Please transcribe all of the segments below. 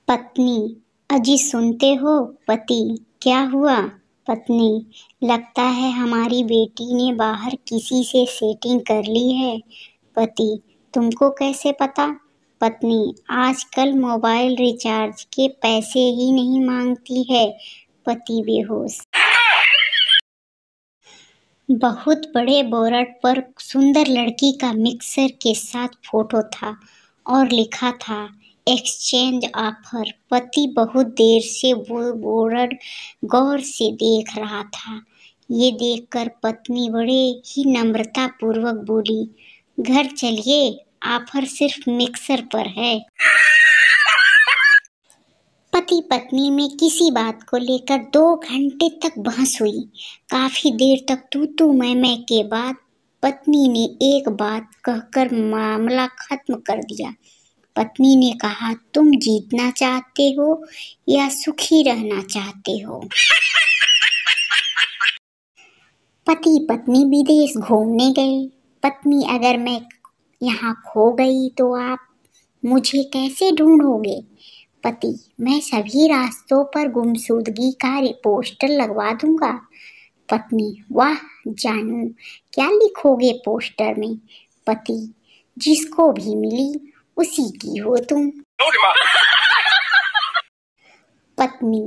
पत्नी: अजी सुनते हो पति: क्या हुआ? पत्नी: लगता है हमारी बेटी ने बाहर किसी से सेटिंग कर ली है। पति: तुमको कैसे पता? पत्नी: आजकल मोबाइल रिचार्ज के पैसे ही नहीं मांगती है। पति बेहोश। बहुत बड़े बोर्ड पर सुंदर लड़की का मिक्सर के साथ फोटो था और लिखा था एक्सचेंज ऑफर। पति बहुत देर से वो बोर्ड गौर से देख रहा था। ये देखकर पत्नी बड़े ही नम्रता पूर्वक बोली, घर चलिए, ऑफर सिर्फ मिक्सर पर है। पति पत्नी में किसी बात को लेकर 2 घंटे तक बहस हुई। काफी देर तक तू मैं के बाद पत्नी ने एक बात कहकर मामला खत्म कर दिया। पत्नी ने कहा, तुम जीतना चाहते हो या सुखी रहना चाहते हो? पति पत्नी विदेश घूमने गए। पत्नी: अगर मैं यहाँ खो गई तो आप मुझे कैसे ढूंढोगे? पति: मैं सभी रास्तों पर गुमशुदगी का पोस्टर लगवा दूंगा। पत्नी: वाह जानू, क्या लिखोगे पोस्टर में? पति: जिसको भी मिली उसी की हो तुम। पत्नी: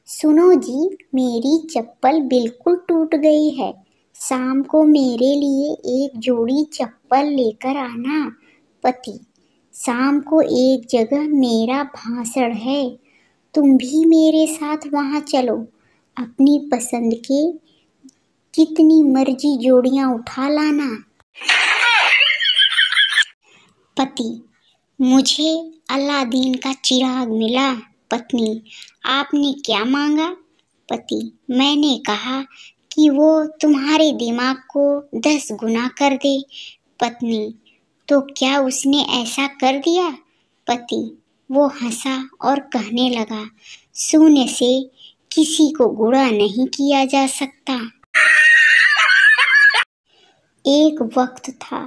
सुनो जी, मेरी चप्पल बिल्कुल टूट गई है। शाम को मेरे लिए एक जोड़ी चप्पल लेकर आना। पति: शाम को एक जगह मेरा भाषण है, तुम भी मेरे साथ वहां चलो। अपनी पसंद के जितनी मर्जी जोड़ियां उठा लाना। पति: मुझे अलादीन का चिराग मिला। पत्नी: आपने क्या मांगा? पति: मैंने कहा कि वो तुम्हारे दिमाग को 10 गुना कर दे। पत्नी: तो क्या उसने ऐसा कर दिया? पति: वो हंसा और कहने लगा, शून्य से किसी को गुणा नहीं किया जा सकता। एक वक्त था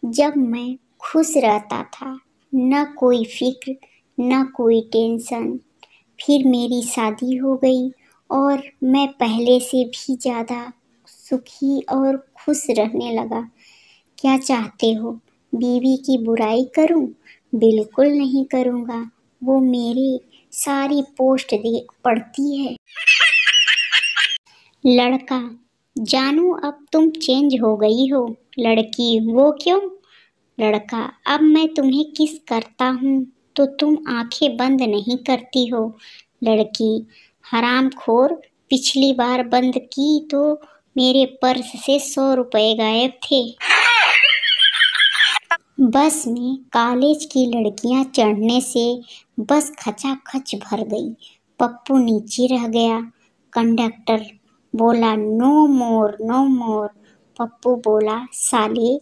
जब मैं खुश रहता था, न कोई फिक्र न कोई टेंशन। फिर मेरी शादी हो गई और मैं पहले से भी ज़्यादा सुखी और खुश रहने लगा। क्या चाहते हो, बीवी की बुराई करूं? बिल्कुल नहीं करूंगा। वो मेरी सारी पोस्ट देख पड़ती है। लड़का: जानू, अब तुम चेंज हो गई हो। लड़की: वो क्यों? लड़का: अब मैं तुम्हें किस करता हूँ तो तुम आंखें बंद नहीं करती हो। लड़की: हरामखोर, पिछली बार बंद की तो मेरे पर्स से 100 रुपए गायब थे। बस में कॉलेज की लड़कियां चढ़ने से बस खचाखच भर गई। पप्पू नीचे रह गया। कंडक्टर बोला, नो मोर नो मोर। पप्पू बोला, साले,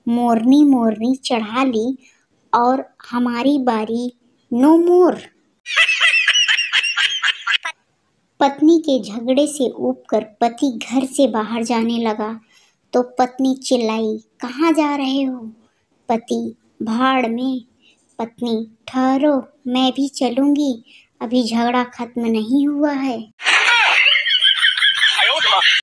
मोरनी मोरनी चढ़ा ली और हमारी बारी नो मोर। पत्नी के झगड़े से ऊबकर पति घर से बाहर जाने लगा तो पत्नी चिल्लाई, कहाँ जा रहे हो? पति, भाड़ में। पत्नी, ठहरो, मैं भी चलूंगी, अभी झगड़ा खत्म नहीं हुआ है।